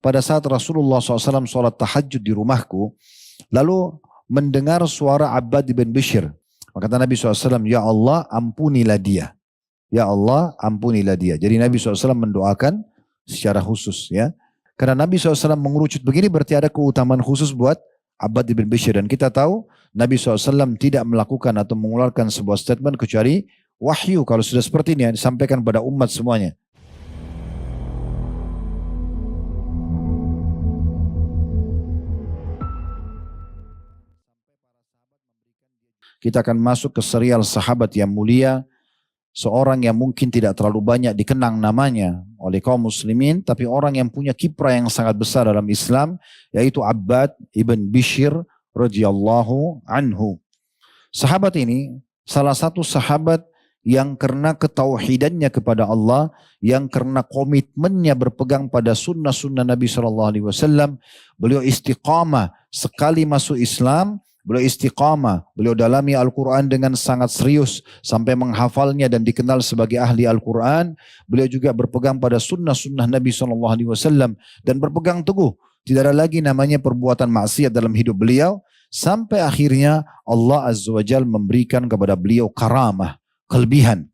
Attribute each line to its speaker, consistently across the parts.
Speaker 1: pada saat Rasulullah SAW sholat tahajud di rumahku, lalu mendengar suara Abbad bin Bishr. Maka kata Nabi SAW, ya Allah ampunilah dia. Ya Allah ampunilah dia. Jadi Nabi SAW mendoakan secara khusus ya. Karena Nabi SAW mengerucut begini berarti ada keutamaan khusus buat Abbad bin Bishr. Dan kita tahu Nabi SAW tidak melakukan atau mengeluarkan sebuah statement kecuali wahyu. Kalau sudah seperti ini disampaikan pada umat semuanya. Kita akan masuk ke serial sahabat yang mulia. Seorang yang mungkin tidak terlalu banyak dikenang namanya oleh kaum muslimin, tapi orang yang punya kiprah yang sangat besar dalam Islam, yaitu Abbad ibn Bishr radhiyallahu anhu. Sahabat ini salah satu sahabat yang karena ketauhidannya kepada Allah, yang karena komitmennya berpegang pada sunnah-sunnah Nabi SAW, beliau istiqamah sekali masuk Islam. Beliau istiqamah, beliau dalami Al-Quran dengan sangat serius sampai menghafalnya dan dikenal sebagai ahli Al-Quran. Beliau juga berpegang pada sunnah-sunnah Nabi SAW dan berpegang teguh. Tidak ada lagi namanya perbuatan maksiat dalam hidup beliau. Sampai akhirnya Allah Azza wa Jalla memberikan kepada beliau karamah, kelebihan.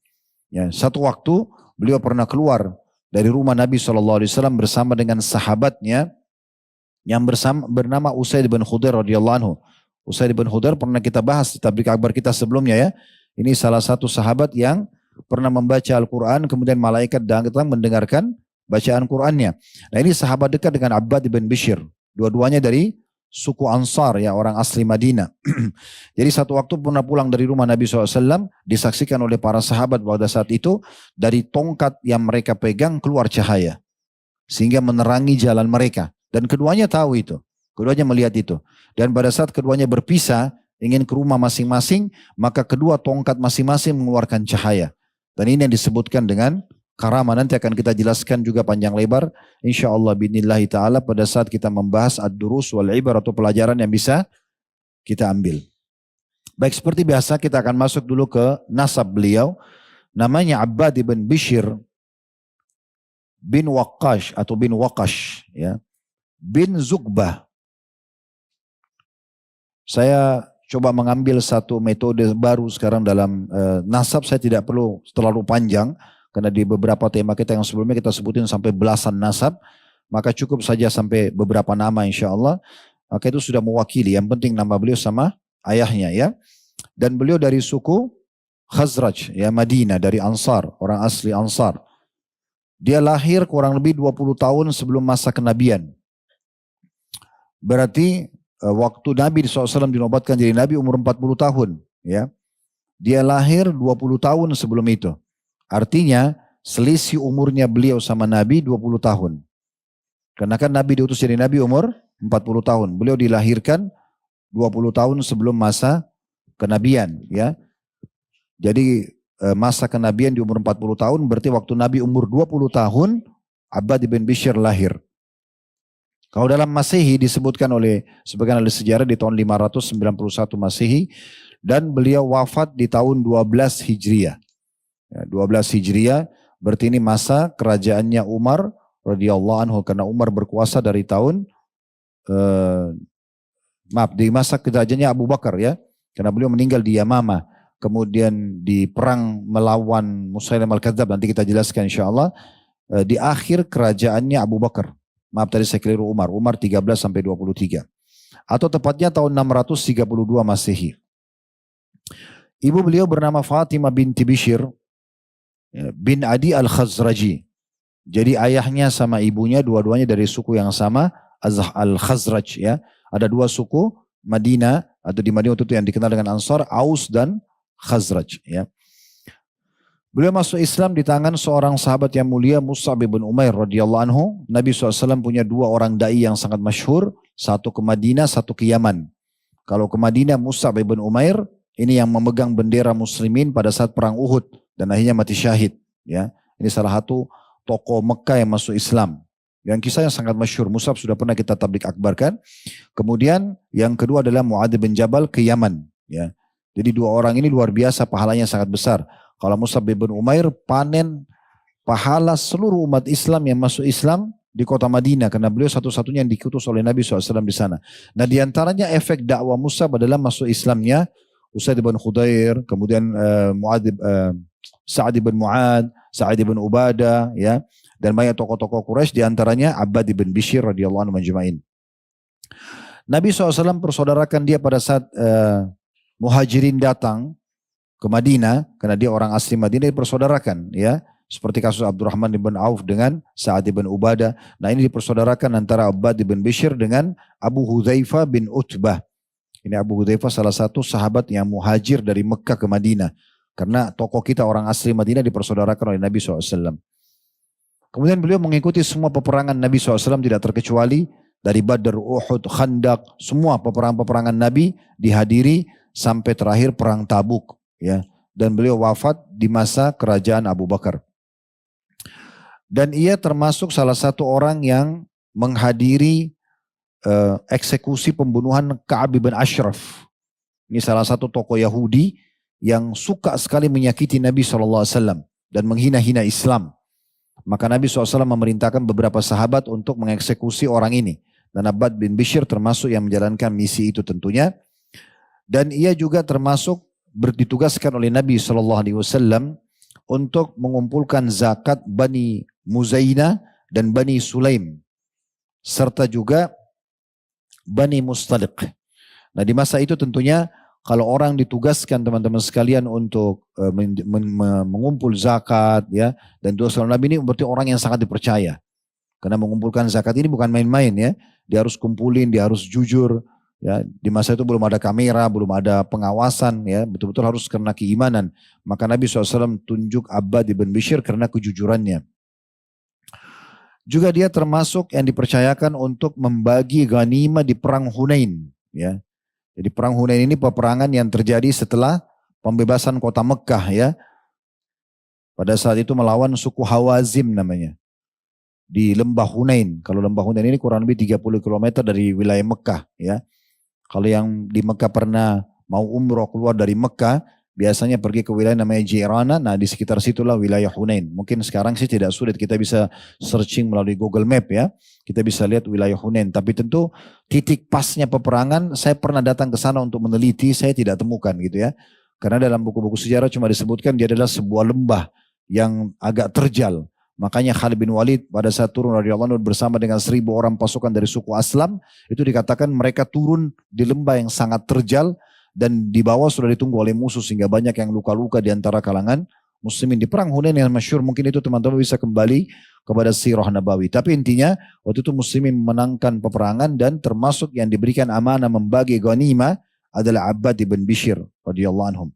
Speaker 1: Ya, satu waktu beliau pernah keluar dari rumah Nabi SAW bersama dengan sahabatnya yang bernama Usaid bin Khudair radhiyallahu anhu. Usaid bin Khudair pernah kita bahas di tablik akbar kita sebelumnya ya. Ini salah satu sahabat yang pernah membaca Al-Quran, kemudian malaikat datang mendengarkan bacaan Qurannya. Nah ini sahabat dekat dengan Abbad bin Bishr. Dua-duanya dari suku Ansar ya, orang asli Madinah. Jadi satu waktu pernah pulang dari rumah Nabi SAW, disaksikan oleh para sahabat pada saat itu, dari tongkat yang mereka pegang keluar cahaya. Sehingga menerangi jalan mereka. Dan keduanya tahu itu. Keduanya melihat itu. Dan pada saat keduanya berpisah, ingin ke rumah masing-masing, maka kedua tongkat masing-masing mengeluarkan cahaya. Dan ini yang disebutkan dengan karamah. Nanti akan kita jelaskan juga panjang lebar. InsyaAllah binillahi ta'ala pada saat kita membahas ad-durus wal-ibar atau pelajaran yang bisa kita ambil. Baik, seperti biasa kita akan masuk dulu ke nasab beliau. Namanya Abbad bin Bishr bin Waqqash atau bin Waqash ya. Bin Zuqbah. Saya coba mengambil satu metode baru sekarang dalam nasab. Saya tidak perlu terlalu panjang. Karena di beberapa tema kita yang sebelumnya kita sebutin sampai belasan nasab. Maka cukup saja sampai beberapa nama insya Allah. Maka itu sudah mewakili. Yang penting nama beliau sama ayahnya ya. Dan beliau dari suku Khazraj ya, Madinah, dari Ansar. Orang asli Ansar. Dia lahir kurang lebih 20 tahun sebelum masa kenabian. Berarti waktu Nabi SAW dinobatkan jadi Nabi umur 40 tahun. Ya. Dia lahir 20 tahun sebelum itu. Artinya selisih umurnya beliau sama Nabi 20 tahun. Karena kan Nabi diutus jadi Nabi umur 40 tahun. Beliau dilahirkan 20 tahun sebelum masa kenabian. Ya. Jadi masa kenabian di umur 40 tahun berarti waktu Nabi umur 20 tahun Abbad bin Bishr lahir. Kalau dalam Masehi disebutkan oleh sebagian ahli sejarah di tahun 591 Masehi dan beliau wafat di tahun 12 Hijriah. Ya, 12 Hijriah berarti ini masa kerajaannya Umar radhiyallahu anhu, karena Umar berkuasa dari tahun di masa kerajaannya Abu Bakar ya. Karena beliau meninggal di Yamamah, kemudian di perang melawan Musailim al-Kadzab, nanti kita jelaskan insyaallah. Di akhir kerajaannya Abu Bakar. Maaf tadi saya keliru Umar. Umar 13 sampai 23. Atau tepatnya tahun 632 Masehi. Ibu beliau bernama Fatimah binti Bishr bin Adi al-Khazraji. Jadi ayahnya sama ibunya dua-duanya dari suku yang sama, al-Khazraj ya. Ada dua suku Madinah atau di Madinah itu yang dikenal dengan Ansar, Aus dan Khazraj ya. Beliau masuk Islam di tangan seorang sahabat yang mulia, Mus'ab bin Umair radhiyallahu anhu. Nabi SAW punya dua orang da'i yang sangat masyhur, satu ke Madinah, satu ke Yaman. Kalau ke Madinah, Mus'ab bin Umair ini yang memegang bendera muslimin pada saat perang Uhud dan akhirnya mati syahid. Ya, ini salah satu tokoh Mekah yang masuk Islam. Yang kisahnya sangat masyhur. Mus'ab sudah pernah kita tablik akbarkan. Kemudian yang kedua adalah Mu'adz bin Jabal ke Yaman. Ya, jadi dua orang ini luar biasa, pahalanya sangat besar. Kalau Mus'ab bin Umair panen pahala seluruh umat Islam yang masuk Islam di kota Madinah karena beliau satu-satunya yang diutus oleh Nabi SAW di sana. Nah di antaranya efek dakwah Mus'ab adalah masuk Islamnya Usaid bin Khudair, kemudian Sa'ad bin Mu'ad, Sa'ad bin Ubadah, ya, dan banyak tokoh-tokoh Quraisy di antaranya Abbad bin Bishr radhiyallahu anhu majma'in. Nabi SAW persaudarakan dia pada saat Muhajirin datang ke Madinah karena dia orang asli Madinah dipersaudarakan, ya. Seperti kasus Abdurrahman bin Auf dengan Sa'ad bin Ubadah. Nah ini dipersaudarakan antara Abbad bin Bishr dengan Abu Hudzaifah bin Utbah. Ini Abu Hudzaifah salah satu sahabat yang muhajir dari Mekah ke Madinah. Karena tokoh kita orang asli Madinah dipersaudarakan oleh Nabi SAW. Kemudian beliau mengikuti semua peperangan Nabi SAW tidak terkecuali. Dari Badr, Uhud, Khandaq, semua peperangan-peperangan Nabi dihadiri sampai terakhir perang Tabuk. Ya. Dan beliau wafat di masa kerajaan Abu Bakar. Dan ia termasuk salah satu orang yang menghadiri eksekusi pembunuhan Ka'ab bin Ashraf. Ini salah satu tokoh Yahudi yang suka sekali menyakiti Nabi SAW dan menghina-hina Islam. Maka Nabi SAW memerintahkan beberapa sahabat untuk mengeksekusi orang ini. Dan Abbad bin Bishr termasuk yang menjalankan misi itu tentunya. Dan ia juga termasuk ditugaskan oleh Nabi SAW untuk mengumpulkan zakat Bani Muzaina dan Bani Sulaim. Serta juga Bani Mustaliq. Nah di masa itu tentunya kalau orang ditugaskan teman-teman sekalian untuk mengumpul zakat, ya, dan tugas Nabi ini berarti orang yang sangat dipercaya. Karena mengumpulkan zakat ini bukan main-main, ya. Dia harus kumpulin, dia harus jujur. Ya, di masa itu belum ada kamera, belum ada pengawasan, ya, betul-betul harus karena keimanan. Maka Nabi SAW tunjuk Abbad bin Bishr karena kejujurannya. Juga dia termasuk yang dipercayakan untuk membagi ghanimah di perang Hunain. Ya. Jadi perang Hunain ini peperangan yang terjadi setelah pembebasan kota Mekah, ya. Pada saat itu melawan suku Hawazim namanya. Di lembah Hunain. Kalau lembah Hunain ini kurang lebih 30 km dari wilayah Mekah, ya. Kalau yang di Mekah pernah mau umroh keluar dari Mekah, biasanya pergi ke wilayah namanya Jirana. Nah di sekitar situlah wilayah Hunain. Mungkin sekarang sih tidak sulit, kita bisa searching melalui Google Map, ya. Kita bisa lihat wilayah Hunain. Tapi tentu titik pasnya peperangan, saya pernah datang ke sana untuk meneliti, saya tidak temukan gitu, ya. Karena dalam buku-buku sejarah cuma disebutkan dia adalah sebuah lembah yang agak terjal. Makanya Khalid bin Walid pada saat turun radhiyallahu anhu bersama dengan 1000 orang pasukan dari suku Aslam, itu dikatakan mereka turun di lembah yang sangat terjal dan di bawah sudah ditunggu oleh musuh sehingga banyak yang luka-luka di antara kalangan muslimin. Di perang Hunain yang masyhur, mungkin itu teman-teman bisa kembali kepada sirah Nabawi. Tapi intinya waktu itu muslimin memenangkan peperangan dan termasuk yang diberikan amanah membagi ghanimah adalah Abbad bin Bishr radhiyallahu anhum.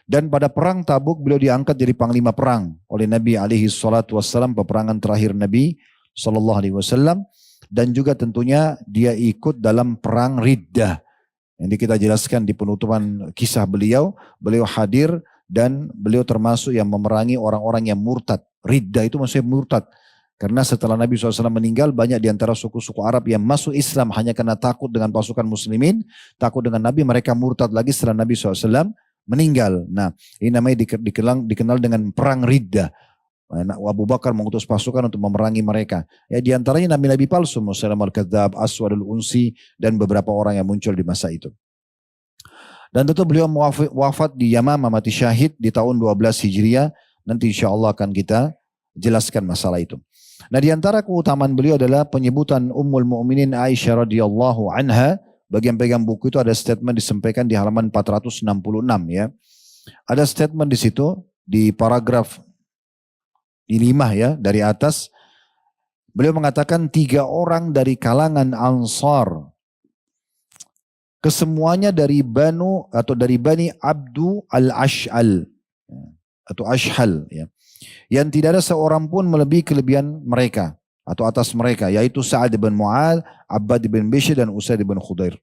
Speaker 1: Dan pada perang Tabuk beliau diangkat jadi panglima perang oleh Nabi alaihi salatu wassalam, peperangan terakhir Nabi sallallahu alaihi wasallam, dan juga tentunya dia ikut dalam perang Riddah. Yang kita jelaskan di penutupan kisah beliau hadir dan beliau termasuk yang memerangi orang-orang yang murtad. Riddah itu maksudnya murtad. Karena setelah Nabi SAW meninggal, banyak di antara suku-suku Arab yang masuk Islam hanya karena takut dengan pasukan muslimin, takut dengan Nabi, mereka murtad lagi setelah Nabi SAW meninggal. Nah, ini namanya dikenal dengan perang Riddah. Nah, Abu Bakar mengutus pasukan untuk memerangi mereka. Ya, di antaranya nabi-nabi palsu, Musailamah al-Kadzdzab, Aswadul Unsi, dan beberapa orang yang muncul di masa itu. Dan tentu beliau wafat di Yamamah, mati syahid di tahun 12 Hijriah. Nanti insya Allah akan kita jelaskan masalah itu. Nah di antara keutamaan beliau adalah penyebutan Ummul Mukminin Aisyah radhiyallahu anha. Bagi yang pegang buku itu ada statement disampaikan di halaman 466, ya. Ada statement di situ di paragraf di 5, ya, dari atas. Beliau mengatakan 3 orang dari kalangan Ansar, kesemuanya dari Bani Abdu al-Ash'al atau Ashhal, ya. Yang tidak ada seorang pun melebihi kelebihan mereka atau atas mereka, yaitu Sa'ad bin Mu'ad, Abbad bin Bishr, dan Usaid bin Khudair.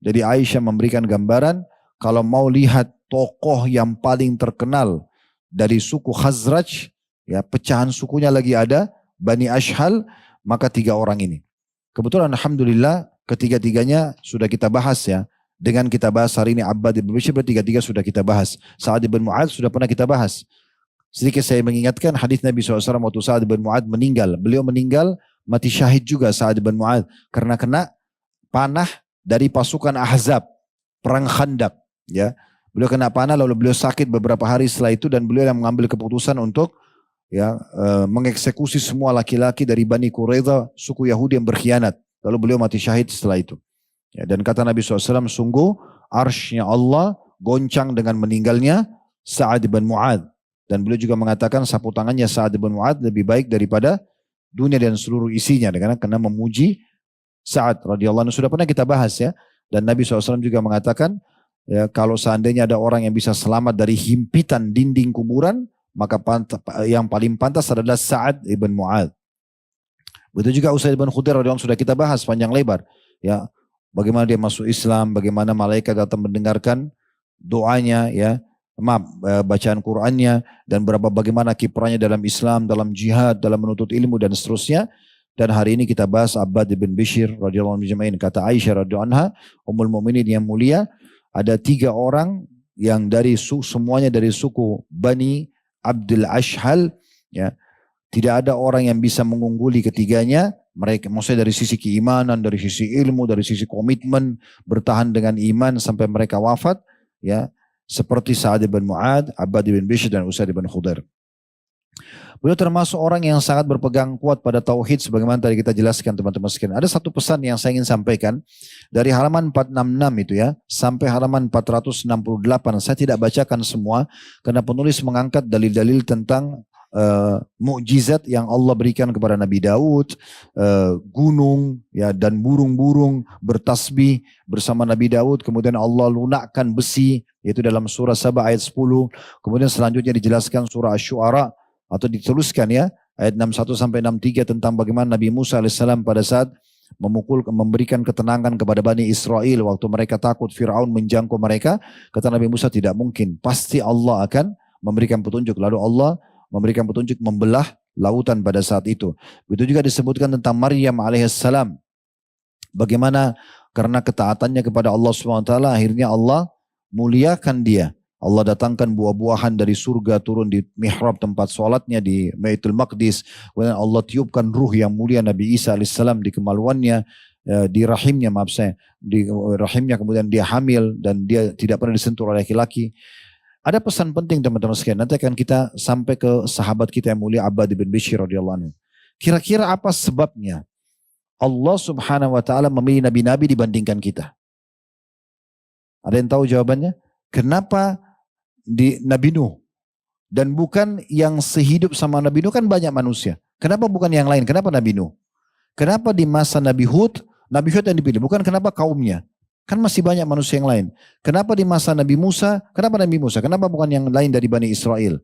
Speaker 1: Jadi Aisyah memberikan gambaran, kalau mau lihat tokoh yang paling terkenal dari suku Khazraj, ya, pecahan sukunya lagi ada, Bani Ashhal, maka 3 orang ini. Kebetulan alhamdulillah ketiga-tiganya sudah kita bahas, ya. Dengan kita bahas hari ini Abbad bin Bishr, berarti 3 sudah kita bahas. Sa'ad bin Mu'ad sudah pernah kita bahas. Sedikit saya mengingatkan hadis Nabi SAW waktu Sa'ad bin Mu'ad meninggal. Beliau meninggal mati syahid juga Sa'ad bin Mu'adz karena kena panah dari pasukan Ahzab, perang Khandaq, ya. Beliau kena panah lalu beliau sakit beberapa hari setelah itu dan beliau yang mengambil keputusan untuk mengeksekusi semua laki-laki dari Bani Quraidah, suku Yahudi yang berkhianat. Lalu beliau mati syahid setelah itu. Ya, dan kata Nabi SAW, sungguh arsy-Nya Allah goncang dengan meninggalnya Sa'ad bin Mu'adz. Dan beliau juga mengatakan sapu tangannya Sa'ad bin Mu'adz lebih baik daripada dunia dan seluruh isinya. Karena memuji Sa'ad radhiyallahu anhu. Sudah pernah kita bahas ya. Dan Nabi SAW juga mengatakan, ya, kalau seandainya ada orang yang bisa selamat dari himpitan dinding kuburan, maka yang paling pantas adalah Sa'ad ibn Mu'adz. Begitu juga Usaid bin Khudair radhiyallahu anhu sudah kita bahas panjang lebar. Ya, bagaimana dia masuk Islam, bagaimana malaikat datang mendengarkan doanya, ya, bacaan Qur'annya, dan bagaimana kiprahnya dalam Islam, dalam jihad, dalam menuntut ilmu dan seterusnya. Dan hari ini kita bahas Abbad bin Bishr radhiyallahu anhu. Kata Aisyah radhiyallahu anha, Ummul Mukminin yang mulia, ada 3 orang yang semuanya dari suku Bani Abdul Ashhal, ya. Tidak ada orang yang bisa mengungguli ketiganya. Mereka, maksudnya dari sisi keimanan, dari sisi ilmu, dari sisi komitmen, bertahan dengan iman sampai mereka wafat, ya, seperti Sa'ad bin Mu'adz, Abbad bin Bishr dan Usaid bin Khudair. Beliau termasuk orang yang sangat berpegang kuat pada tauhid sebagaimana tadi kita jelaskan teman-teman sekalian. Ada satu pesan yang saya ingin sampaikan dari halaman 466 itu ya sampai halaman 468. Saya tidak bacakan semua karena penulis mengangkat dalil-dalil tentang mukjizat yang Allah berikan kepada Nabi Daud, gunung, ya, dan burung-burung bertasbih bersama Nabi Daud. Kemudian Allah lunakkan besi, yaitu dalam surah Saba ayat 10. Kemudian selanjutnya dijelaskan surah Asy-Syu'ara atau dituliskan ya ayat 61 sampai 63 tentang bagaimana Nabi Musa alaihissalam pada saat memberikan ketenangan kepada Bani Israel waktu mereka takut Fir'aun menjangkau mereka. Kata Nabi Musa, tidak mungkin, pasti Allah akan memberikan petunjuk. Lalu Allah memberikan petunjuk membelah lautan pada saat itu. Begitu juga disebutkan tentang Maryam alaihissalam. Bagaimana karena ketaatannya kepada Allah SWT akhirnya Allah muliakan dia. Allah datangkan buah-buahan dari surga turun di mihrab tempat sholatnya di Baitul Maqdis. Kemudian Allah tiupkan ruh yang mulia Nabi Isa alaihissalam di kemaluannya, di rahimnya, di rahimnya, kemudian dia hamil dan dia tidak pernah disentuh oleh laki-laki. Ada pesan penting teman-teman sekalian, nanti akan kita sampai ke sahabat kita yang mulia Abbad bin Bishr radhiyallahu anhu. Kira-kira apa sebabnya Allah Subhanahu wa taala memilih nabi-nabi dibandingkan kita? Ada yang tahu jawabannya? Kenapa di Nabi Nuh dan bukan yang sehidup sama Nabi Nuh? Kan banyak manusia. Kenapa bukan yang lain? Kenapa Nabi Nuh? Kenapa di masa Nabi Hud yang dipilih? Bukan kenapa kaumnya? Kan masih banyak manusia yang lain. Kenapa di masa Nabi Musa? Kenapa Nabi Musa? Kenapa bukan yang lain dari Bani Israel?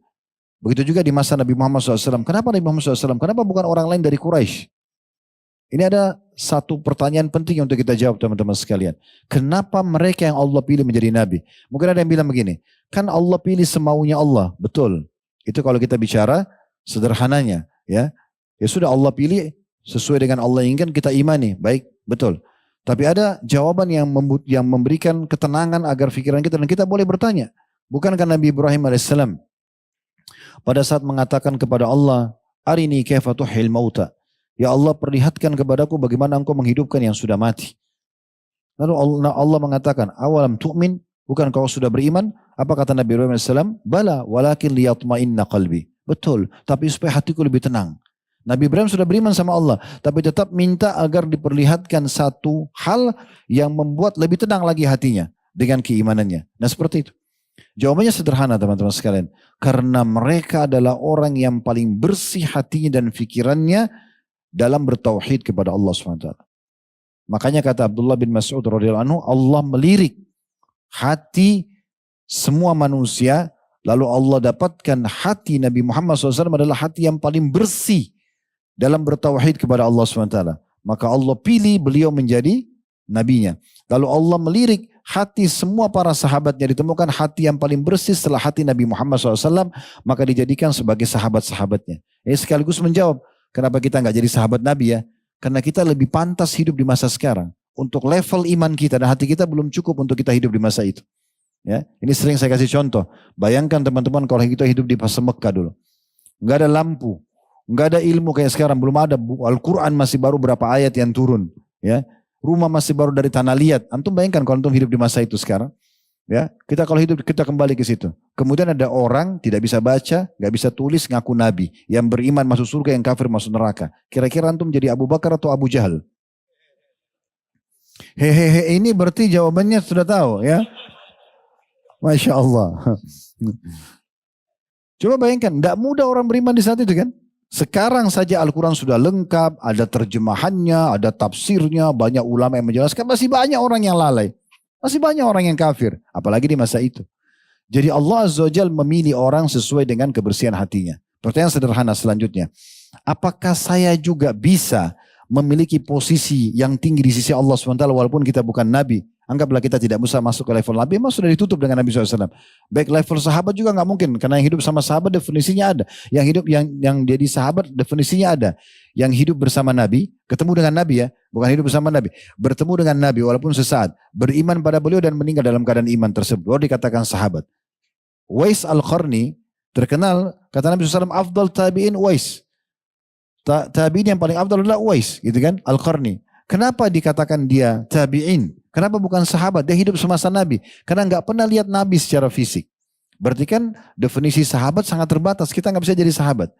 Speaker 1: Begitu juga di masa Nabi Muhammad SAW. Kenapa Nabi Muhammad SAW? Kenapa bukan orang lain dari Quraisy? Ini ada satu pertanyaan penting untuk kita jawab teman-teman sekalian. Kenapa mereka yang Allah pilih menjadi Nabi? Mungkin ada yang bilang begini, kan Allah pilih semaunya Allah. Betul. Itu kalau kita bicara sederhananya. Ya sudah Allah pilih sesuai dengan Allah inginkan, kita imani. Baik, betul. Tapi ada jawaban yang memberikan ketenangan agar pikiran kita, dan kita boleh bertanya. Bukankah Nabi Ibrahim alaihissalam pada saat mengatakan kepada Allah, Arini kaifa tuhil mauta. Ya Allah, perlihatkan kepadaku bagaimana engkau menghidupkan yang sudah mati. Lalu Allah mengatakan, awalam tu'min, bukan kau sudah beriman? Apa kata Nabi Ibrahim alaihissalam? Bala walakin liyatma'inna qalbi. Betul, tapi supaya hatiku lebih tenang. Nabi Ibrahim sudah beriman sama Allah, tapi tetap minta agar diperlihatkan satu hal yang membuat lebih tenang lagi hatinya dengan keimanannya. Nah seperti itu. Jawabannya sederhana teman-teman sekalian. Karena mereka adalah orang yang paling bersih hatinya dan fikirannya dalam bertauhid kepada Allah SWT. Makanya kata Abdullah bin Mas'ud radhiyallahu anhu, Allah melirik hati semua manusia, lalu Allah dapatkan hati Nabi Muhammad SAW adalah hati yang paling bersih dalam bertauhid kepada Allah SWT. Maka Allah pilih beliau menjadi nabinya. Lalu Allah melirik hati semua para sahabatnya, ditemukan hati yang paling bersih setelah hati Nabi Muhammad SAW, maka dijadikan sebagai sahabat-sahabatnya. Ini sekaligus menjawab kenapa kita nggak jadi sahabat Nabi ya. Karena kita lebih pantas hidup di masa sekarang. Untuk level iman kita dan hati kita belum cukup untuk kita hidup di masa itu. Ya, ini sering saya kasih contoh. Bayangkan teman-teman kalau kita hidup di fase Mekah dulu. Nggak ada lampu. Nggak ada ilmu kayak sekarang, belum ada. Al-Quran masih baru berapa ayat yang turun. Ya, rumah masih baru dari tanah liat. Antum bayangkan kalau antum hidup di masa itu sekarang. Ya, kita kalau hidup kita kembali ke situ. Kemudian ada orang tidak bisa baca, nggak bisa tulis, ngaku nabi, yang beriman masuk surga, yang kafir masuk neraka. Kira-kira antum jadi Abu Bakar atau Abu Jahal? Hehehe, ini berarti jawabannya sudah tahu ya. Masya Allah. Coba bayangkan, tidak mudah orang beriman di saat itu kan. Sekarang saja Al-Quran sudah lengkap, ada terjemahannya, ada tafsirnya, banyak ulama yang menjelaskan, masih banyak orang yang lalai. Masih banyak orang yang kafir, apalagi di masa itu. Jadi Allah Azza wa Jalla memilih orang sesuai dengan kebersihan hatinya. Pertanyaan sederhana selanjutnya. Apakah saya juga bisa memiliki posisi yang tinggi di sisi Allah SWT walaupun kita bukan Nabi? Anggaplah kita tidak bisa masuk ke level Nabi, memang sudah ditutup dengan Nabi SAW. Baik level sahabat juga nggak mungkin, karena yang hidup sama sahabat definisinya ada. Yang hidup yang jadi sahabat definisinya ada. Yang hidup bersama Nabi, ketemu dengan Nabi ya, bukan hidup bersama Nabi. Bertemu dengan Nabi walaupun sesaat, beriman pada beliau dan meninggal dalam keadaan iman tersebut. Baru dikatakan sahabat. Uwais Al-Qarni terkenal, kata Nabi SAW, afdal tabi'in Uwais. Tabi'in yang paling afdal adalah Uwais, gitu kan, Al-Qarni. Kenapa dikatakan dia tabi'in? Kenapa bukan sahabat? Dia hidup semasa Nabi. Karena nggak pernah lihat Nabi secara fisik. Berarti kan definisi sahabat sangat terbatas. Kita nggak bisa jadi sahabat.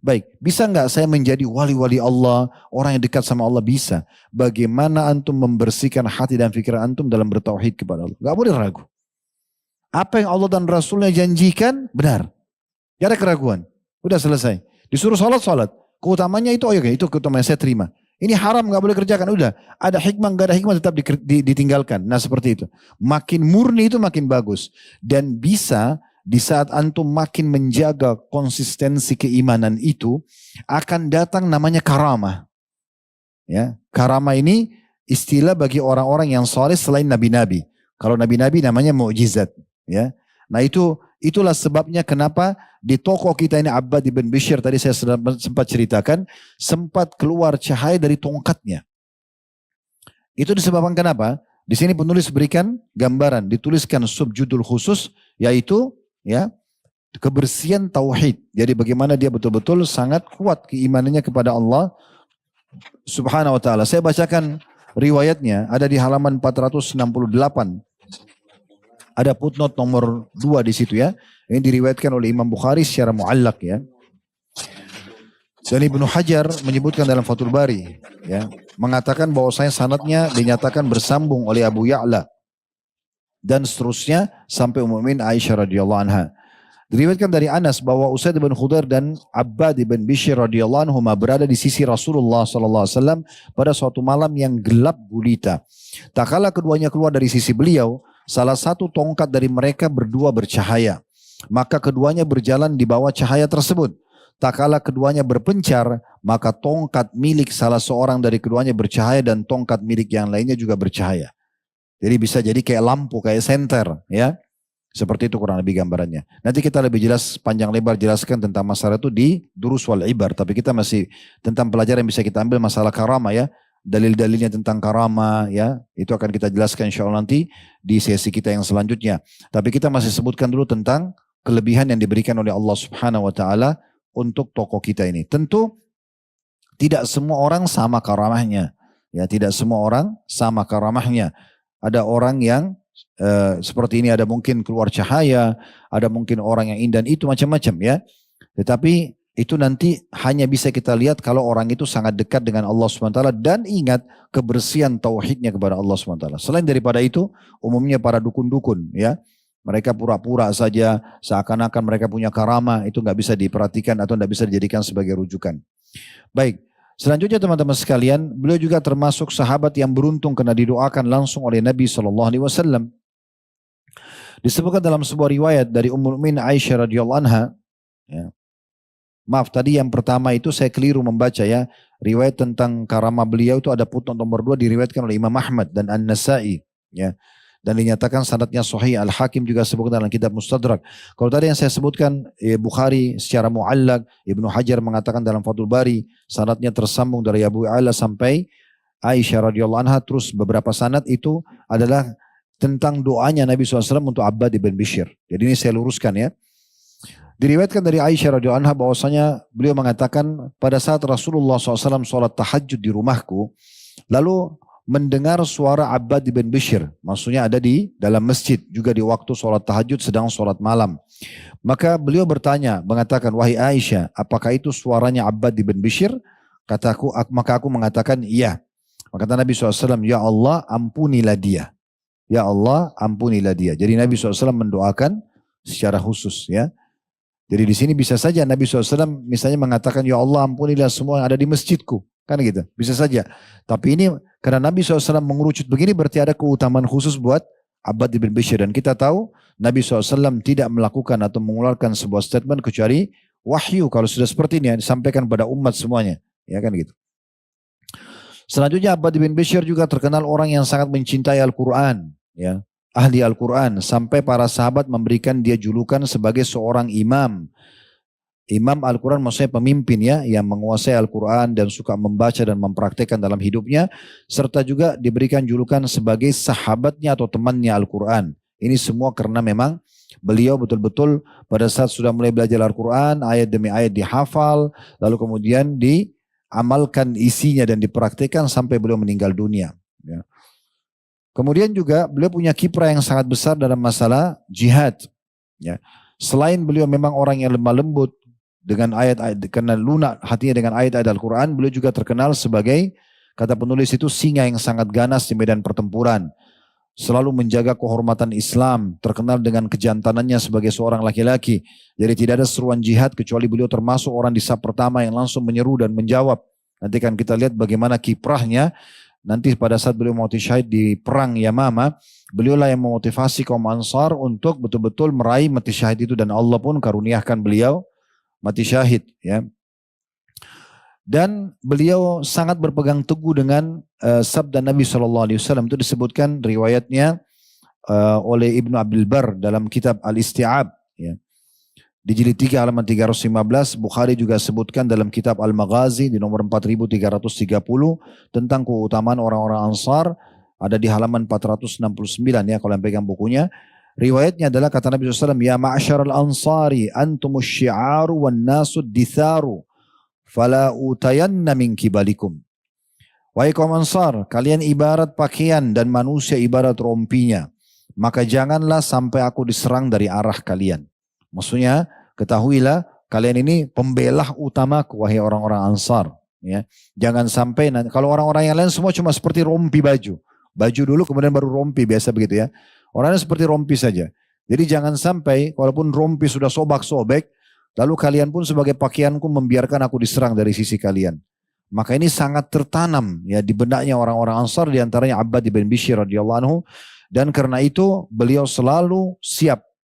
Speaker 1: Baik, bisa nggak saya menjadi wali-wali Allah, orang yang dekat sama Allah? Bisa. Bagaimana antum membersihkan hati dan pikiran antum dalam bertauhid kepada Allah? Nggak boleh ragu. Apa yang Allah dan Rasulnya janjikan, benar. Gak ada keraguan. Udah selesai. Disuruh sholat. Keutamanya itu, oh ya, itu keutamaan saya terima. Ini haram gak boleh kerjakan, udah. Ada hikmah, gak ada hikmah tetap ditinggalkan. Nah seperti itu. Makin murni itu makin bagus. Dan bisa di saat antum makin menjaga konsistensi keimanan itu, akan datang namanya karamah. Ya, karamah ini istilah bagi orang-orang yang saleh selain nabi-nabi. Kalau nabi-nabi namanya mukjizat. Ya, nah itulah sebabnya kenapa di tokoh kita ini Abbad ibn Bishr tadi saya sempat ceritakan, sempat keluar cahaya dari tongkatnya. Itu disebabkan kenapa? Di sini penulis berikan gambaran, dituliskan subjudul khusus, yaitu ya kebersihan tauhid. Jadi bagaimana dia betul-betul sangat kuat keimanannya kepada Allah Subhanahu wa taala. Saya bacakan riwayatnya, ada di halaman 468. Ada footnote nomor 2 di situ ya. Ini diriwayatkan oleh Imam Bukhari secara muallak ya. Dan Ibnu Hajar menyebutkan dalam Fathul Bari ya, mengatakan bahwasanya sanadnya dinyatakan bersambung oleh Abu Ya'la dan seterusnya sampai Ummul Mukminin Aisyah radhiyallahu anha. Diriwayatkan dari Anas bahwa Usaid bin Khudair dan Abbad bin Bishr radhiyallahu anhuma berada di sisi Rasulullah sallallahu alaihi wasallam pada suatu malam yang gelap gulita. Tak kala keduanya keluar dari sisi beliau, salah satu tongkat dari mereka berdua bercahaya. Maka keduanya berjalan di bawah cahaya tersebut. Tak kala keduanya berpencar, maka tongkat milik salah seorang dari keduanya bercahaya dan tongkat milik yang lainnya juga bercahaya. Jadi bisa jadi kayak lampu, kayak senter ya. Seperti itu kurang lebih gambarannya. Nanti kita lebih jelas panjang lebar jelaskan tentang masalah itu di Durus wal Ibar. Tapi kita masih tentang pelajaran yang bisa kita ambil masalah karama ya. Dalil-dalilnya tentang karama ya. Itu akan kita jelaskan insya Allah nanti di sesi kita yang selanjutnya. Tapi kita masih sebutkan dulu tentang kelebihan yang diberikan oleh Allah Subhanahu wa taala untuk tokoh kita ini. Tentu tidak semua orang sama karamahnya. Ya, tidak semua orang sama karamahnya. Ada orang yang seperti ini, ada mungkin keluar cahaya, ada mungkin orang yang indah, itu macam-macam ya. Tetapi itu nanti hanya bisa kita lihat kalau orang itu sangat dekat dengan Allah SWT dan ingat kebersihan tauhidnya kepada Allah SWT. Selain daripada itu, umumnya para dukun-dukun ya, mereka pura-pura saja seakan-akan mereka punya karama, itu nggak bisa diperhatikan atau nggak bisa dijadikan sebagai rujukan. Baik, selanjutnya teman-teman sekalian, beliau juga termasuk sahabat yang beruntung karena didoakan langsung oleh Nabi SAW. Disebutkan dalam sebuah riwayat dari Ummul Mukminin Aisyah radhiyallahu anha. Ya. Maaf, tadi yang pertama itu saya keliru membaca ya. Riwayat tentang karamah beliau itu ada footnote nomor 2 diriwayatkan oleh Imam Ahmad dan An-Nasai. Ya. Dan dinyatakan sanadnya sahih. Al-Hakim juga sebutkan dalam kitab Mustadrak. Kalau tadi yang saya sebutkan Bukhari secara muallak, Ibnu Hajar mengatakan dalam Fathul Bari sanadnya tersambung dari Abu Ya'la sampai Aisyah radhiyallahu anha. Terus beberapa sanad itu adalah tentang doanya Nabi SAW untuk Abbad ibn Bishr. Jadi ini saya luruskan ya. Diriwayatkan dari Aisyah radhiyallahu anha bahwasanya beliau mengatakan pada saat Rasulullah SAW sholat tahajud di rumahku, lalu mendengar suara Abbad bin Bishr, maksudnya ada di dalam masjid juga di waktu sholat tahajud sedang sholat malam. Maka beliau bertanya, mengatakan, wahai Aisyah, apakah itu suaranya Abbad bin Bishr? Kataku, maka aku mengatakan iya. Maka kata Nabi SAW, ya Allah ampunilah dia. Ya Allah ampunilah dia. Jadi Nabi SAW mendoakan secara khusus ya. Jadi di sini bisa saja Nabi SAW misalnya mengatakan, ya Allah ampunilah semua yang ada di masjidku. Kan gitu, bisa saja. Tapi ini karena Nabi SAW mengerucut begini berarti ada keutamaan khusus buat Abbad bin Bishr. Dan kita tahu Nabi SAW tidak melakukan atau mengeluarkan sebuah statement kecuali wahyu. Kalau sudah seperti ini disampaikan pada umat semuanya. Ya kan gitu. Selanjutnya Abbad bin Bishr juga terkenal orang yang sangat mencintai Al-Quran. Ya. Ahli Al-Quran, sampai para sahabat memberikan dia julukan sebagai seorang imam. Imam Al-Quran maksudnya pemimpin ya, yang menguasai Al-Quran dan suka membaca dan mempraktekkan dalam hidupnya. Serta juga diberikan julukan sebagai sahabatnya atau temannya Al-Quran. Ini semua karena memang beliau betul-betul pada saat sudah mulai belajar Al-Quran, ayat demi ayat dihafal, lalu kemudian diamalkan isinya dan dipraktekkan sampai beliau meninggal dunia. Ya. Kemudian juga beliau punya kiprah yang sangat besar dalam masalah jihad. Ya. Selain beliau memang orang yang lemah lembut dengan ayat-ayat, karena lunak hatinya dengan ayat-ayat Al-Quran, beliau juga terkenal sebagai, kata penulis itu, singa yang sangat ganas di medan pertempuran. Selalu menjaga kehormatan Islam, terkenal dengan kejantanannya sebagai seorang laki-laki. Jadi tidak ada seruan jihad kecuali beliau termasuk orang di saf pertama yang langsung menyeru dan menjawab. Nanti kan kita lihat bagaimana kiprahnya. Nanti pada saat beliau mati syahid di perang Yamama, beliaulah yang memotivasi kaum Ansar untuk betul-betul meraih mati syahid itu, dan Allah pun karuniakan beliau mati syahid ya. Dan beliau sangat berpegang teguh dengan sabda Nabi SAW. Itu disebutkan riwayatnya oleh Ibnu Abdul Bar dalam kitab Al-Isti'ab ya. Di jilid 3 halaman 315, Bukhari juga sebutkan dalam kitab Al-Maghazi di nomor 4330 tentang keutamaan orang-orang Ansar, ada di halaman 469 ya kalau yang pegang bukunya. Riwayatnya adalah kata Nabi SAW, ya ma'asyaral ansari antumus syi'aru wan nasu ditharu fala utayanna min kibalikum. Wahai kaum Ansar, kalian ibarat pakaian dan manusia ibarat rompinya, maka janganlah sampai aku diserang dari arah kalian. Maksudnya ketahuilah kalian ini pembelah utamaku wahai orang-orang Ansar. Ya. Jangan sampai kalau orang-orang yang lain semua cuma seperti rompi baju. Baju dulu kemudian baru rompi, biasa begitu ya. Orangnya seperti rompi saja. Jadi jangan sampai walaupun rompi sudah sobak-sobek, lalu kalian pun sebagai pakaianku membiarkan aku diserang dari sisi kalian. Maka ini sangat tertanam ya di benaknya orang-orang Ansar, diantaranya Abbad bin Bishr radhiyallahu anhu. Dan karena itu beliau selalu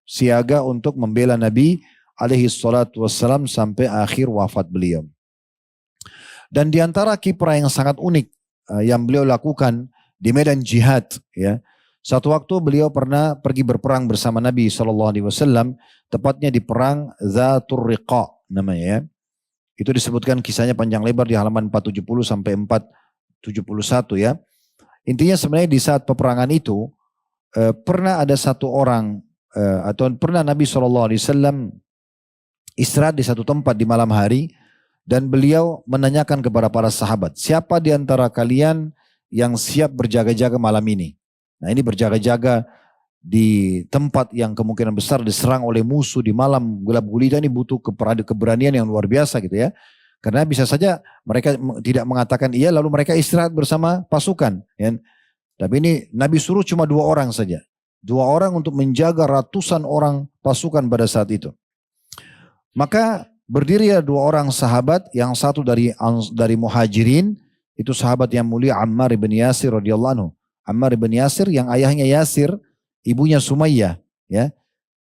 Speaker 1: siaga untuk membela Nabi alaihi salatu wassalam sampai akhir wafat beliau. Dan diantara kiprah yang sangat unik yang beliau lakukan di medan jihad ya. Satu waktu beliau pernah pergi berperang bersama Nabi SAW, tepatnya di perang Zatur Riqa namanya ya. Itu disebutkan kisahnya panjang lebar di halaman 470 sampai 471 ya. Intinya sebenarnya di saat peperangan itu pernah ada satu orang atau pernah Nabi SAW istirahat di satu tempat di malam hari, dan beliau menanyakan kepada para sahabat, siapa di antara kalian yang siap berjaga-jaga malam ini? Nah ini berjaga-jaga di tempat yang kemungkinan besar diserang oleh musuh di malam gelap gulita ini butuh keberanian yang luar biasa gitu ya. Karena bisa saja mereka tidak mengatakan iya lalu mereka istirahat bersama pasukan. Ya. Tapi ini Nabi suruh cuma 2 orang saja. 2 orang untuk menjaga ratusan orang pasukan pada saat itu. Maka berdiri 2 orang sahabat, yang satu dari Muhajirin, itu sahabat yang mulia Ammar bin Yasir radhiyallahu anhu. Ammar bin Yasir yang ayahnya Yasir, ibunya Sumayyah, ya.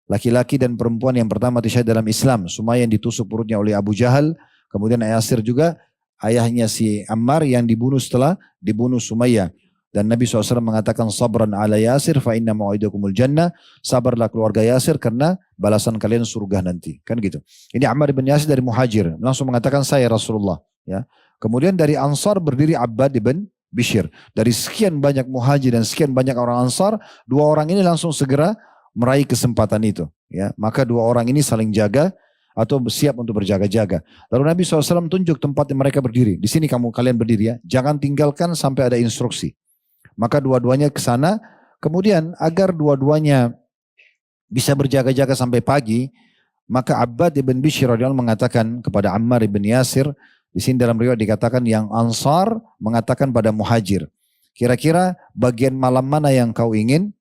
Speaker 1: Laki-laki dan perempuan yang pertama syahid dalam Islam. Sumayyah yang ditusuk perutnya oleh Abu Jahal, kemudian Yasir juga ayahnya si Ammar yang dibunuh setelah dibunuh Sumayyah. Dan Nabi SAW mengatakan sabran ala Yasir fa inna mau'idakumul jannah, sabarlah keluarga Yasir karena balasan kalian surga nanti. Kan gitu. Ini Ammar bin Yasir dari Muhajir, langsung mengatakan saya Rasulullah, ya. Kemudian dari Ansar berdiri Abbad bin Bishr. Dari sekian banyak Muhajir dan sekian banyak orang Ansar, 2 orang ini langsung segera meraih kesempatan itu, ya. Maka 2 orang ini saling jaga atau siap untuk berjaga-jaga. Lalu Nabi SAW tunjuk tempat yang mereka berdiri. Di sini kalian berdiri ya. Jangan tinggalkan sampai ada instruksi. Maka dua-duanya ke sana. Kemudian agar dua-duanya bisa berjaga-jaga sampai pagi, maka Abbad ibn Bishr radhiyallahu anhu mengatakan kepada Ammar ibn Yasir, di sini dalam riwayat dikatakan yang Ansar mengatakan pada Muhajir, kira-kira bagian malam mana yang kau ingin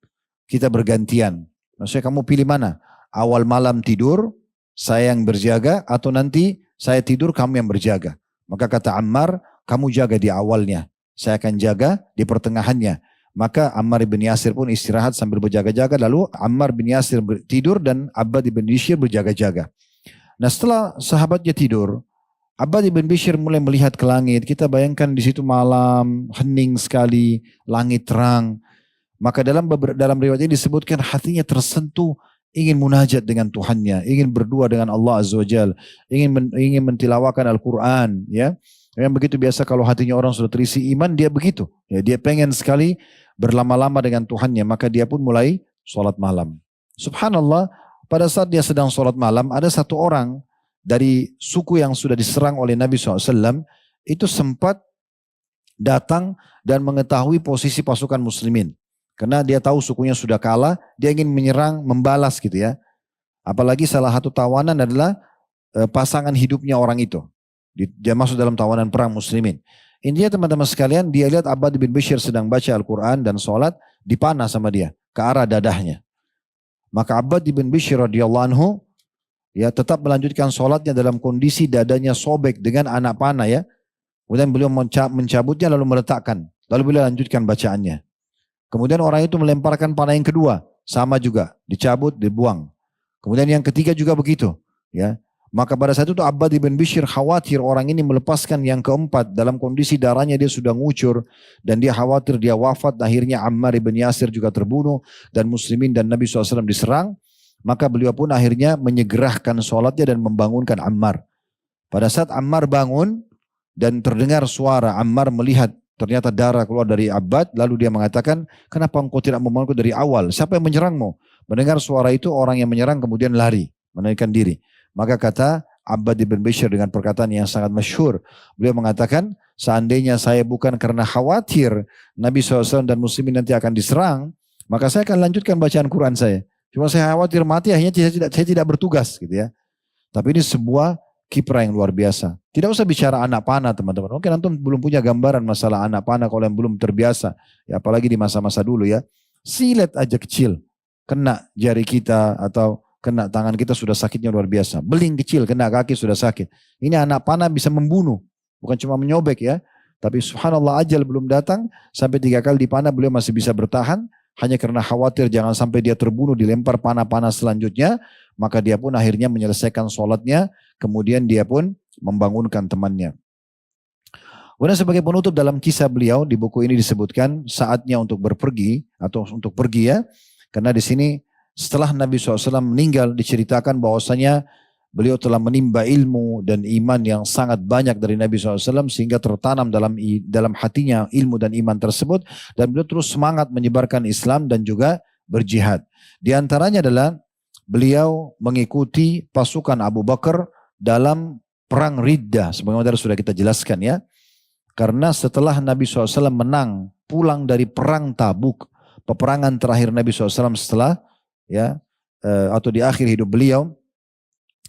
Speaker 1: kita bergantian? Maksudnya kamu pilih mana? Awal malam tidur, saya yang berjaga, atau nanti saya tidur kamu yang berjaga. Maka kata Ammar, kamu jaga di awalnya, saya akan jaga di pertengahannya. Maka Ammar bin Yasir pun istirahat sambil berjaga-jaga, lalu Ammar bin Yasir tidur dan Abbad bin Bishr berjaga-jaga. Nah setelah sahabatnya tidur, Abbad bin Bishr mulai melihat ke langit. Kita bayangkan di situ malam, hening sekali, langit terang. Maka dalam riwayat ini disebutkan hatinya tersentuh, ingin munajat dengan Tuhannya, ingin berdua dengan Allah Azza wa Jalla, ingin mentilawakan Al-Quran, ya. Yang begitu biasa kalau hatinya orang sudah terisi iman, dia begitu. Ya, dia pengen sekali berlama-lama dengan Tuhannya, maka dia pun mulai sholat malam. Subhanallah, pada saat dia sedang sholat malam, ada satu orang dari suku yang sudah diserang oleh Nabi SAW, itu sempat datang dan mengetahui posisi pasukan muslimin. Karena dia tahu sukunya sudah kalah, dia ingin menyerang, membalas gitu ya. Apalagi salah satu tawanan adalah pasangan hidupnya orang itu. Dia masuk dalam tawanan perang muslimin. Intinya teman-teman sekalian, dia lihat Abbad bin Bishr sedang baca Al-Quran dan sholat, dipanah sama dia, ke arah dadahnya. Maka Abbad bin Bishr radhiyallahu anhu, ya tetap melanjutkan sholatnya dalam kondisi dadanya sobek dengan anak panah ya. Kemudian beliau mencabutnya lalu meletakkan. Lalu beliau lanjutkan bacaannya. Kemudian orang itu melemparkan panah yang kedua, sama juga, dicabut, dibuang. Kemudian yang ketiga juga begitu, ya. Maka pada saat itu Abbad bin Bishr khawatir orang ini melepaskan yang keempat dalam kondisi darahnya dia sudah ngucur dan dia khawatir dia wafat. Akhirnya Ammar bin Yasir juga terbunuh dan muslimin dan Nabi SAW diserang. Maka beliau pun akhirnya menyegerakan sholatnya dan membangunkan Ammar. Pada saat Ammar bangun dan terdengar suara, Ammar melihat ternyata darah keluar dari Abbad, lalu dia mengatakan, kenapa engkau tidak membangunku dari awal? Siapa yang menyerangmu? Mendengar suara itu, orang yang menyerang kemudian lari, melarikan diri. Maka kata Abbad bin Bishr dengan perkataan yang sangat masyhur, beliau mengatakan, seandainya saya bukan karena khawatir Nabi SAW dan muslimin nanti akan diserang, maka saya akan lanjutkan bacaan Quran saya. Cuma saya khawatir mati, akhirnya saya tidak bertugas gitu ya. Tapi ini sebuah kiprah yang luar biasa. Tidak usah bicara anak panah teman-teman. Mungkin antum belum punya gambaran masalah anak panah kalau yang belum terbiasa. Ya, apalagi di masa-masa dulu ya. Silet aja kecil. Kena jari kita atau kena tangan kita sudah sakitnya luar biasa. Beling kecil kena kaki sudah sakit. Ini anak panah bisa membunuh. Bukan cuma menyobek ya. Tapi subhanallah ajal belum datang. Sampai 3 kali dipanah beliau masih bisa bertahan. Hanya karena khawatir jangan sampai dia terbunuh dilempar panah-panah selanjutnya. Maka dia pun akhirnya menyelesaikan sholatnya. Kemudian dia pun membangunkan temannya. Kemudian sebagai penutup dalam kisah beliau di buku ini disebutkan saatnya untuk berpergi atau untuk pergi ya. Karena di sini setelah Nabi SAW meninggal diceritakan bahwasanya beliau telah menimba ilmu dan iman yang sangat banyak dari Nabi SAW sehingga tertanam dalam hatinya ilmu dan iman tersebut. Dan beliau terus semangat menyebarkan Islam dan juga berjihad. Di antaranya adalah beliau mengikuti pasukan Abu Bakar dalam perang Riddah, sebagaimana tadi sudah kita jelaskan ya. Karena setelah Nabi SAW menang, pulang dari perang Tabuk, peperangan terakhir Nabi SAW setelah ya atau di akhir hidup beliau,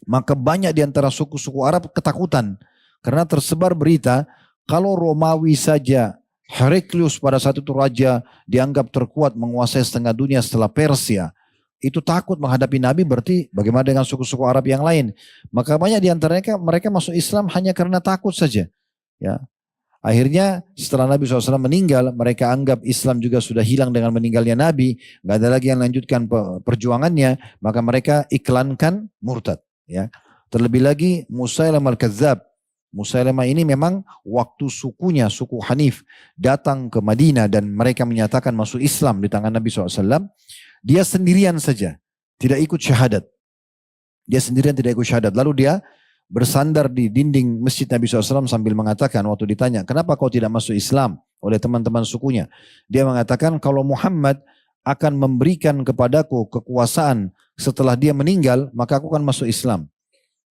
Speaker 1: maka banyak di antara suku-suku Arab ketakutan karena tersebar berita kalau Romawi saja, Heraklius pada saat itu raja dianggap terkuat menguasai setengah dunia setelah Persia, itu takut menghadapi Nabi, berarti bagaimana dengan suku-suku Arab yang lain? Maka banyak di antaranya mereka masuk Islam hanya karena takut saja. Ya. Akhirnya setelah Nabi SAW meninggal, mereka anggap Islam juga sudah hilang dengan meninggalnya Nabi. Gak ada lagi yang lanjutkan perjuangannya, maka mereka iklankan murtad. Ya. Terlebih lagi Musailamah al-Kadzab. Musailamah ini memang waktu sukunya, suku Hanif, datang ke Madinah dan mereka menyatakan masuk Islam di tangan Nabi SAW. Dia sendirian saja, tidak ikut syahadat. Dia sendirian tidak ikut syahadat. Lalu dia bersandar di dinding masjid Nabi SAW sambil mengatakan waktu ditanya, kenapa kau tidak masuk Islam oleh teman-teman sukunya? Dia mengatakan kalau Muhammad akan memberikan kepadaku kekuasaan setelah dia meninggal, maka aku akan masuk Islam.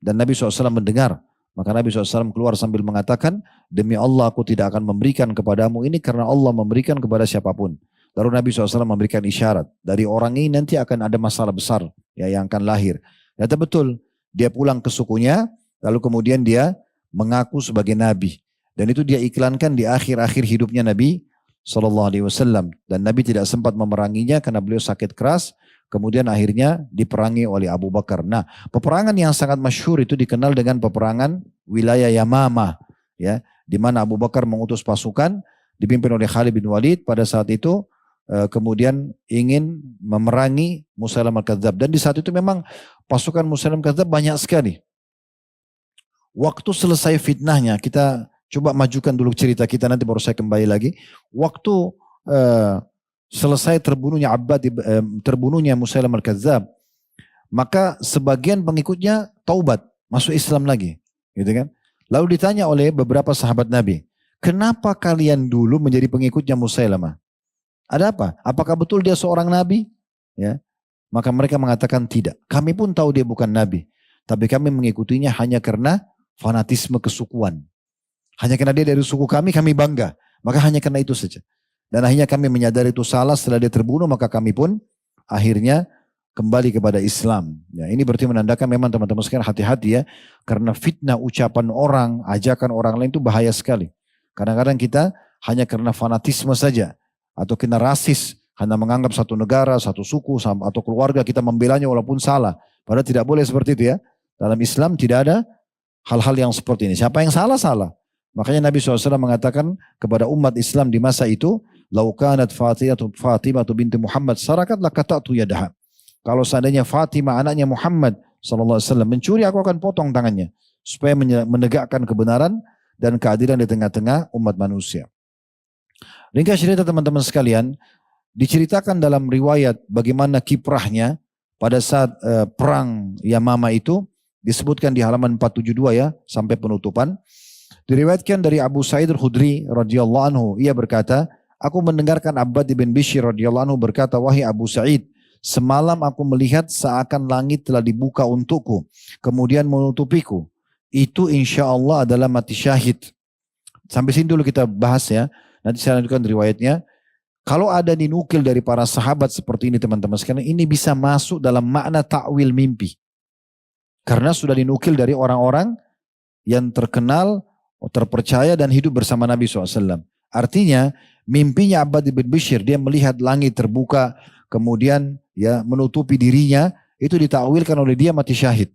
Speaker 1: Dan Nabi SAW mendengar. Maka Nabi SAW keluar sambil mengatakan, demi Allah aku tidak akan memberikan kepadamu ini karena Allah memberikan kepada siapapun. Lalu Nabi SAW memberikan isyarat. Dari orang ini nanti akan ada masalah besar ya, yang akan lahir. Ternyata betul. Dia pulang ke sukunya. Lalu kemudian dia mengaku sebagai Nabi. Dan itu dia iklankan di akhir-akhir hidupnya Nabi SAW. Dan Nabi tidak sempat memeranginya karena beliau sakit keras. Kemudian akhirnya diperangi oleh Abu Bakar. Nah, peperangan yang sangat masyhur itu dikenal dengan peperangan wilayah Yamamah, ya, di mana Abu Bakar mengutus pasukan dipimpin oleh Khalid bin Walid pada saat itu, kemudian ingin memerangi Musailamah al-Kadzdzab. Dan di saat itu memang pasukan Musailamah al-Kadzdzab banyak sekali. Waktu selesai fitnahnya, kita coba majukan dulu cerita kita, nanti baru saya kembali lagi. Waktu selesai terbunuhnya Musailamah al-Kadzdzab, maka sebagian pengikutnya taubat, masuk Islam lagi, gitu kan? Lalu ditanya oleh beberapa sahabat Nabi, kenapa kalian dulu menjadi pengikutnya Musailamah? Ada apa? Apakah betul dia seorang nabi? Ya, maka mereka mengatakan tidak. Kami pun tahu dia bukan nabi, tapi kami mengikutinya hanya karena fanatisme kesukuan. Hanya karena dia dari suku kami bangga. Maka hanya karena itu saja. Dan akhirnya kami menyadari itu salah, setelah dia terbunuh maka kami pun akhirnya kembali kepada Islam. Ya, ini berarti menandakan memang teman-teman sekalian hati-hati ya. Karena fitnah ucapan orang, ajakan orang lain itu bahaya sekali. Kadang-kadang kita hanya karena fanatisme saja. Atau karena rasis, hanya menganggap satu negara, satu suku atau keluarga kita membelanya walaupun salah. Padahal tidak boleh seperti itu ya. Dalam Islam tidak ada hal-hal yang seperti ini. Siapa yang salah, salah. Makanya Nabi SAW mengatakan kepada umat Islam di masa itu, "Lau kanat Fatimah binti Muhammad sarakat lakata'tu yadaha." Kalau seandainya Fatimah anaknya Muhammad SAW mencuri, aku akan potong tangannya. Supaya menegakkan kebenaran dan keadilan di tengah-tengah umat manusia. Ringkas cerita teman-teman sekalian, diceritakan dalam riwayat bagaimana kiprahnya pada saat perang Yamamah itu, disebutkan di halaman 472 ya, sampai penutupan. Diriwayatkan dari Abu Sa'id al-Khudri radhiyallahu anhu, ia berkata, aku mendengarkan Abbad bin Bishr radhiyallahu anhu berkata, wahai Abu Sa'id, semalam aku melihat seakan langit telah dibuka untukku, kemudian menutupiku. Itu insya Allah adalah mati syahid. Sampai sini dulu kita bahas ya. Nanti saya lanjutkan riwayatnya. Kalau ada dinukil dari para sahabat seperti ini teman-teman sekalian, ini bisa masuk dalam makna ta'wil mimpi. Karena sudah dinukil dari orang-orang yang terkenal, terpercaya dan hidup bersama Nabi SAW. Artinya mimpinya Abbad bin Bishr, dia melihat langit terbuka, kemudian ya menutupi dirinya, itu ditakwilkan oleh dia mati syahid.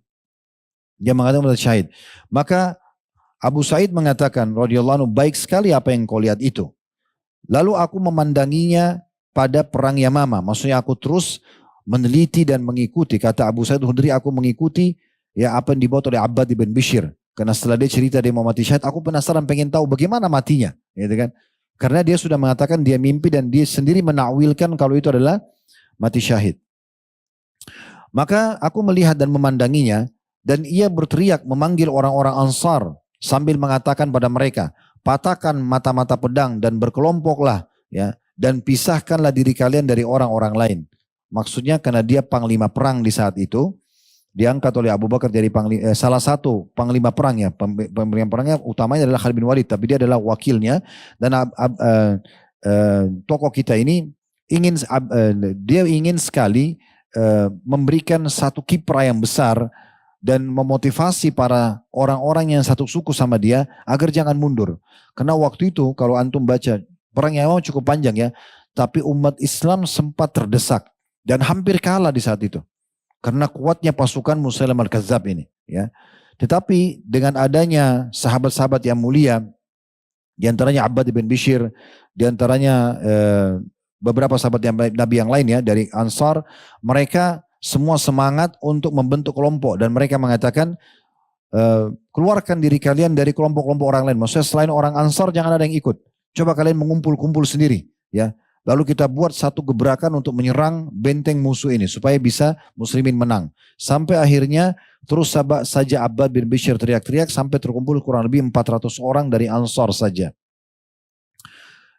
Speaker 1: Dia mengatakan mati syahid. Maka Abu Sa'id mengatakan, radhiyallahu anhu, baik sekali apa yang kau lihat itu. Lalu aku memandanginya pada perang Yamamah. Maksudnya aku terus meneliti dan mengikuti. Kata Abu Sa'id al-Khudri, aku mengikuti ya apa yang dibuat oleh Abbad bin Bishr. Karena setelah dia cerita dia mau mati syahid, aku penasaran pengen tahu bagaimana matinya, gitu kan? Karena dia sudah mengatakan dia mimpi dan dia sendiri menakwilkan kalau itu adalah mati syahid. Maka aku melihat dan memandanginya dan ia berteriak memanggil orang-orang Ansar sambil mengatakan pada mereka, patahkan mata-mata pedang dan berkelompoklah ya, dan pisahkanlah diri kalian dari orang-orang lain. Maksudnya karena dia panglima perang di saat itu. Diangkat oleh Abu Bakar jadi salah satu panglima perangnya. Panglima perangnya utamanya adalah Khalid bin Walid, tapi dia adalah wakilnya. Dan tokoh kita ini dia ingin sekali memberikan satu kiprah yang besar dan memotivasi para orang-orang yang satu suku sama dia agar jangan mundur. Karena waktu itu kalau antum baca perang Yamamah cukup panjang ya, tapi umat Islam sempat terdesak dan hampir kalah di saat itu. Karena kuatnya pasukan Musailamah al-Kadzdzab ini, ya. Tetapi dengan adanya sahabat-sahabat yang mulia, diantaranya Abbad bin Bishr, diantaranya beberapa sahabat Nabi yang lain ya dari Ansar, mereka semua semangat untuk membentuk kelompok dan mereka mengatakan keluarkan diri kalian dari kelompok-kelompok orang lain. Maksudnya selain orang Ansar jangan ada yang ikut. Coba kalian mengumpul-kumpul sendiri, ya. Lalu kita buat satu gebrakan untuk menyerang benteng musuh ini supaya bisa muslimin menang. Sampai akhirnya terus saja Abbad bin Bishr teriak-teriak sampai terkumpul kurang lebih 400 orang dari Ansar saja.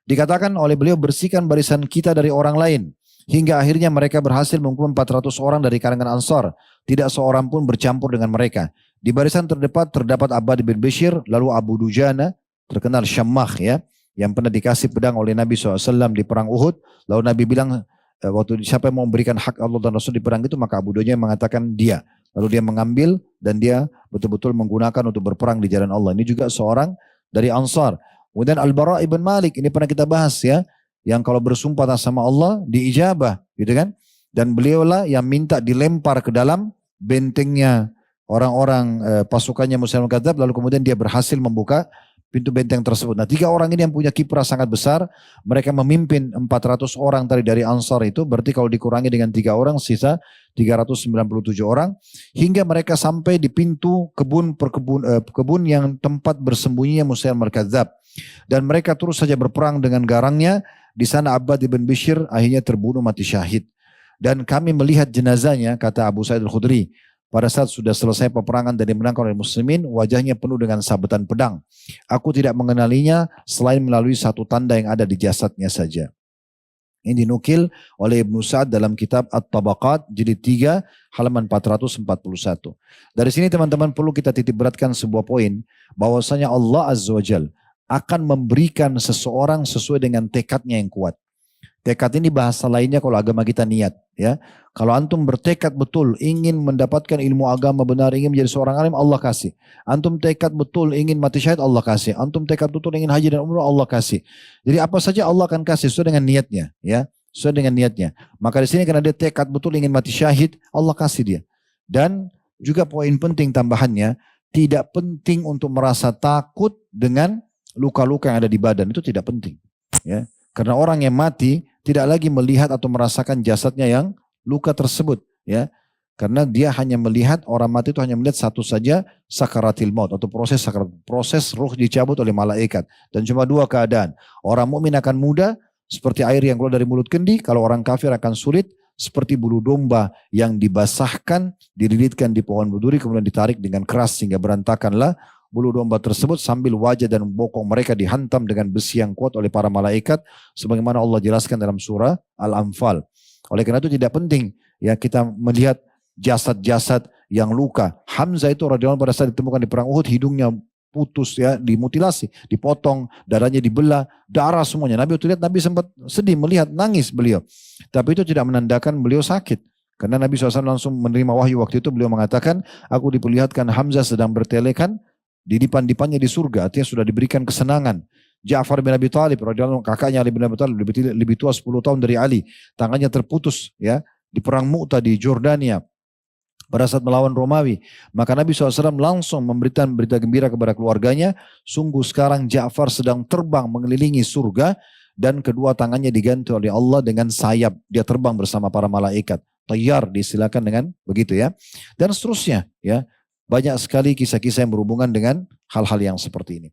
Speaker 1: Dikatakan oleh beliau, bersihkan barisan kita dari orang lain. Hingga akhirnya mereka berhasil menghukum 400 orang dari kalangan Ansar. Tidak seorang pun bercampur dengan mereka. Di barisan terdepan terdapat Abbad bin Bishr, lalu Abu Dujana, terkenal Syammah ya, yang pernah dikasih pedang oleh Nabi SAW di perang Uhud. Lalu Nabi bilang, waktu siapa yang mau memberikan hak Allah dan Rasul di perang itu, maka Abu Dujana mengatakan dia. Lalu dia mengambil dan dia betul-betul menggunakan untuk berperang di jalan Allah. Ini juga seorang dari Ansar. Kemudian Al-Bara' ibn Malik, ini pernah kita bahas ya, yang kalau bersumpah atas sama Allah diijabah, gitu kan? Dan beliaulah yang minta dilempar ke dalam bentengnya orang-orang pasukannya Musailamah Kadzdzab, lalu kemudian dia berhasil membuka pintu benteng tersebut. Nah, 3 orang ini yang punya kiprah sangat besar, mereka memimpin 400 orang tadi dari Ansar itu, berarti kalau dikurangi dengan 3 orang, sisa 397 orang, hingga mereka sampai di pintu kebun yang tempat bersembunyinya Musailamah Kadzdzab. Dan mereka terus saja berperang dengan garangnya. Di sana Abbad bin Bishr akhirnya terbunuh mati syahid. Dan kami melihat jenazahnya, kata Abu Sa'id Al-Khudri, pada saat sudah selesai peperangan dan dimenangkan oleh muslimin, wajahnya penuh dengan sabetan pedang. Aku tidak mengenalinya selain melalui satu tanda yang ada di jasadnya saja. Ini dinukil oleh Ibnu Sa'ad dalam kitab At-Tabaqat jilid 3 halaman 441. Dari sini teman-teman perlu kita titik beratkan sebuah poin, bahwasanya Allah Azza wa Jalla akan memberikan seseorang sesuai dengan tekadnya yang kuat. Tekad ini bahasa lainnya kalau agama kita niat, ya. Kalau antum bertekad betul ingin mendapatkan ilmu agama benar, ingin menjadi seorang alim, Allah kasih. Antum tekad betul ingin mati syahid, Allah kasih. Antum tekad betul ingin haji dan umrah, Allah kasih. Jadi apa saja Allah akan kasih sesuai dengan niatnya, ya. Sesuai dengan niatnya. Maka di sini karena dia tekad betul ingin mati syahid, Allah kasih dia. Dan juga poin penting tambahannya, tidak penting untuk merasa takut dengan luka-luka yang ada di badan, itu tidak penting, ya. Karena orang yang mati tidak lagi melihat atau merasakan jasadnya yang luka tersebut, ya. Karena dia hanya melihat, orang mati itu hanya melihat satu saja, sakaratil maut atau proses ruh dicabut oleh malaikat. Dan cuma 2 keadaan. Orang mukmin akan mudah seperti air yang keluar dari mulut kendi, kalau orang kafir akan sulit seperti bulu domba yang dibasahkan, dililitkan di pohon berduri kemudian ditarik dengan keras sehingga berantakanlah bulu domba tersebut, sambil wajah dan bokong mereka dihantam dengan besi yang kuat oleh para malaikat, sebagaimana Allah jelaskan dalam surah Al-Anfal. Oleh karena itu tidak penting ya kita melihat jasad-jasad yang luka. Hamzah itu radhiyallahu anhu pada saat ditemukan di perang Uhud, hidungnya putus ya, dimutilasi, dipotong, darahnya dibelah, darah semuanya. Nabi waktu lihat, Nabi sempat sedih melihat, nangis beliau. Tapi itu tidak menandakan beliau sakit. Karena Nabi SAW langsung menerima wahyu waktu itu, beliau mengatakan, aku diperlihatkan Hamzah sedang bertelekan di dipan-dipannya di surga, artinya sudah diberikan kesenangan. Ja'far bin Abi Thalib, kakaknya Ali bin Abi Thalib, lebih tua 10 tahun dari Ali, tangannya terputus ya di perang Mu'tah di Jordania pada saat melawan Romawi. Maka Nabi SAW langsung memberikan berita gembira kepada keluarganya, sungguh sekarang Ja'far sedang terbang mengelilingi surga dan kedua tangannya diganti oleh Allah dengan sayap, dia terbang bersama para malaikat. Tayyar disilakan dengan begitu ya, dan seterusnya ya. Banyak sekali kisah-kisah yang berhubungan dengan hal-hal yang seperti ini.